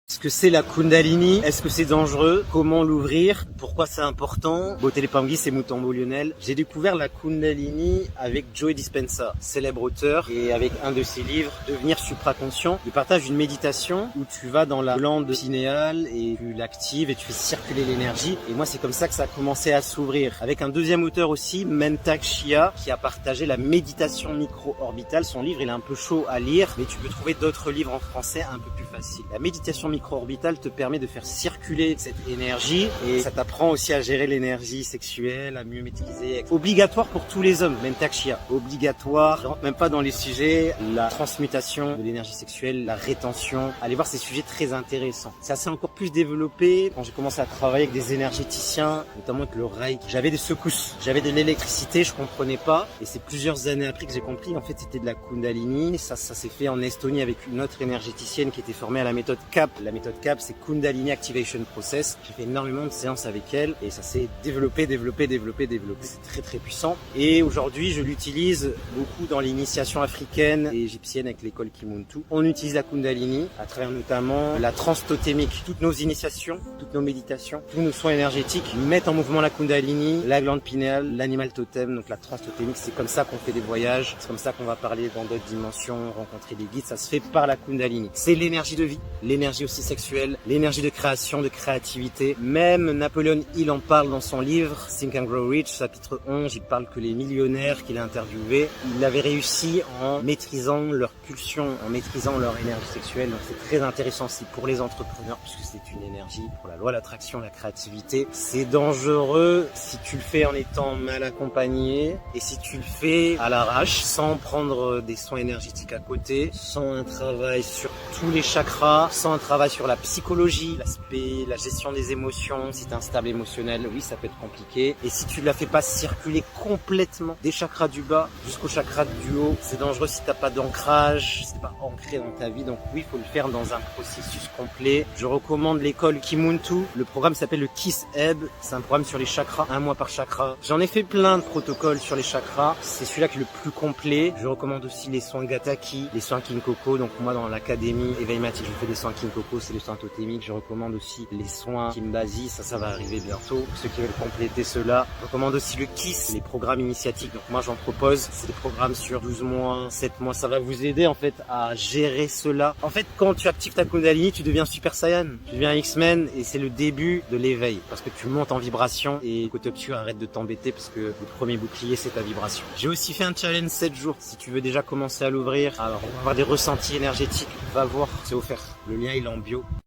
Ce que c'est la Kundalini, est-ce que c'est dangereux, comment l'ouvrir, pourquoi c'est important. Beauté les Pangui, c'est Mutombo Lionel. J'ai découvert la Kundalini avec Joe Dispenza, célèbre auteur, et avec un de ses livres, Devenir supraconscient. Il partage une méditation où tu vas dans la glande pinéale et tu l'actives et tu fais circuler l'énergie. Et moi, c'est comme ça que ça a commencé à s'ouvrir. Avec un deuxième auteur aussi, Mantak Chia, qui a partagé la méditation micro-orbitale. Son livre, il est un peu chaud à lire, mais tu peux trouver d'autres livres en français un peu plus faciles. La méditation micro-orbitale te permet de faire circuler cette énergie et ça t'apprend aussi à gérer l'énergie sexuelle, à mieux maîtriser. Obligatoire pour tous les hommes, Mantak Chia. Obligatoire, je rentre même pas dans les sujets, la transmutation de l'énergie sexuelle, la rétention. Allez voir ces sujets très intéressants. Ça s'est encore plus développé quand j'ai commencé à travailler avec des énergéticiens, notamment avec le Reiki. J'avais des secousses, j'avais de l'électricité, je comprenais pas. Et c'est plusieurs années après que j'ai compris, en fait, c'était de la Kundalini. Ça s'est fait en Estonie avec une autre énergéticienne qui était formée à la méthode CAP. La méthode CAP, c'est Kundalini Activation Process. J'ai fait énormément de séances avec elle et ça s'est développé. C'est très très puissant. Et aujourd'hui, je l'utilise beaucoup dans l'initiation africaine et égyptienne avec l'école Kimuntu. On utilise la Kundalini à travers notamment la transe totémique. Toutes nos initiations, toutes nos méditations, tous nos soins énergétiques mettent en mouvement la Kundalini, la glande pinéale, l'animal totem, donc la transe totémique. C'est comme ça qu'on fait des voyages. C'est comme ça qu'on va parler dans d'autres dimensions, rencontrer des guides. Ça se fait par la Kundalini. C'est l'énergie de vie, l'énergie aussi sexuelle, l'énergie de création, de créativité. Même Napoleon Hill en parle dans son livre Think and Grow Rich, chapitre 11. Il parle que les millionnaires qu'il a interviewés, ils avaient réussi en maîtrisant leurs pulsions, en maîtrisant leur énergie sexuelle. Donc c'est très intéressant aussi pour les entrepreneurs puisque c'est une énergie pour la loi de l'attraction, la créativité. C'est dangereux si tu le fais en étant mal accompagné et si tu le fais à l'arrache, sans prendre des soins énergétiques à côté, sans un travail sur tous les chakras, sans un travail sur la psychologie, l'aspect, la gestion des émotions. Si tu es instable émotionnel, oui, ça peut être compliqué. Et si tu ne la fais pas circuler complètement des chakras du bas jusqu'au chakra du haut, c'est dangereux si tu n'as pas d'ancrage, si tu n'es pas ancré dans ta vie. Donc oui, il faut le faire dans un processus complet. Je recommande l'école Kimuntu. Le programme s'appelle le Kiss Ebb. C'est un programme sur les chakras, 1 mois par chakra. J'en ai fait plein de protocoles sur les chakras. C'est celui-là qui est le plus complet. Je recommande aussi les soins Gataki, les soins Kinkoko. Donc moi, dans l'académie Éveil Matique, je fais des soins Kinkoko, c'est les soins totémiques. Je recommande aussi les soins Kimbasi. Ça va arriver bientôt. Pour ceux qui veulent compléter cela. Je recommande aussi le Kiss, les programmes initiatiques. Donc moi, j'en propose. C'est des programmes sur 12 mois, 7 mois. Ça va vous aider en fait à gérer cela. En fait, quand tu actives ta Kundalini, tu deviens Super Saiyan. Tu deviens X-Men et c'est le début de l'éveil. Parce que tu montes en vibration et côté obscur, arrête de t'embêter parce que le premier bouclier, c'est ta vibration. J'ai aussi fait un challenge 7 jours. Si tu veux déjà commencer à l'ouvrir, alors on va avoir des ressentis énergétiques, va voir, c'est offert. Le lien, il est en bio.